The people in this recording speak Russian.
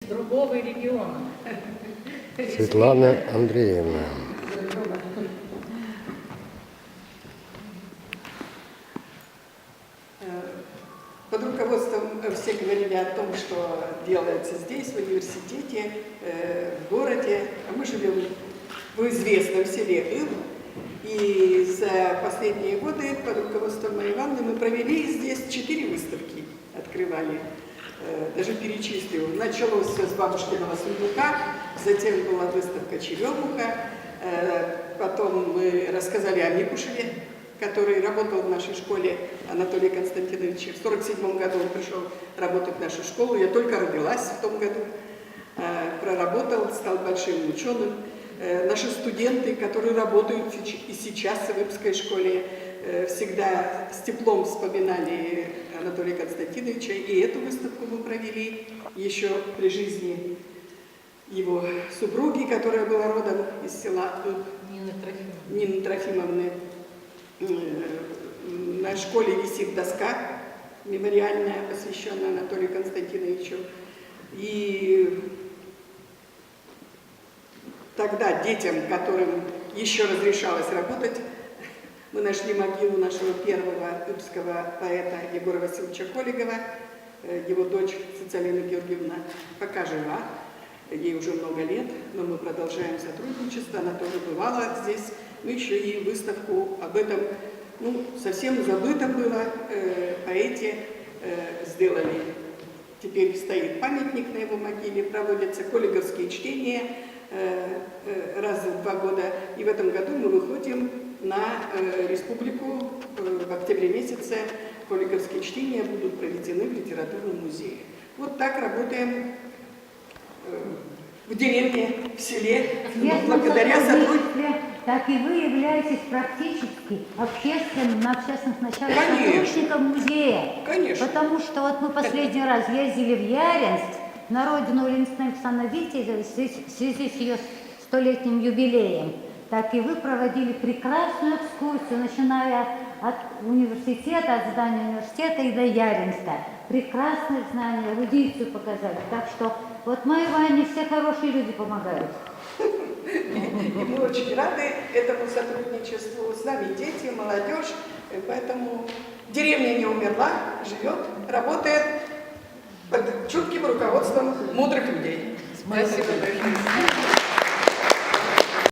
другого региона. Светлана Андреевна. Под руководством все говорили о том, что делается здесь, в университете, в городе. Мы живем в известном селе Ил. И за последние годы под руководством Марии Ивановны мы провели здесь 4 выставки, открывали. Даже перечислю. Началось все с бабушкиного сундука, затем была выставка «Черемуха», потом мы рассказали о Микушеве, который работал в нашей школе, Анатолий Константинович. В 1947 году он пришел работать в нашу школу, я только родилась в том году, проработал, стал большим ученым. Наши студенты, которые работают и сейчас в Ипской школе, всегда с теплом вспоминали Анатолия Константиновича. И эту выставку мы провели еще при жизни его супруги, которая была родом из села Нины Трофимовны. На школе висит доска мемориальная, посвященная Анатолию Константиновичу. И тогда детям, которым еще разрешалось работать, мы нашли могилу нашего первого ипского поэта Егора Васильевича Коллегова. Его дочь Социалина Георгиевна пока жива, ей уже много лет, но мы продолжаем сотрудничество. Она тоже бывала здесь. Мы еще и выставку об этом, совсем забыто было, поэте сделали. Теперь стоит памятник на его могиле, проводятся коллеговские чтения раз в 2 года. И в этом году мы выходим на республику в октябре месяце. Коллеговские чтения будут проведены в литературном музее. Вот так работаем в деревне, в селе, благодаря сотрудникам. Так и вы являетесь практически общественным, на общественных началах сотрудником музея. Конечно. Потому что вот мы последний раз ездили в Яринск, на родину Ленина Александра Витязя, в связи с ее 100-летним юбилеем. Так и вы проводили прекрасную экскурсию, начиная от университета, от здания университета и до Яринска. Прекрасные знания, эрудицию показали. Так что вот моей Ване все хорошие люди помогают. И мы очень рады этому сотрудничеству. С нами дети, молодежь. Поэтому деревня не умерла, живет, работает под чутким руководством мудрых людей. Спасибо большое.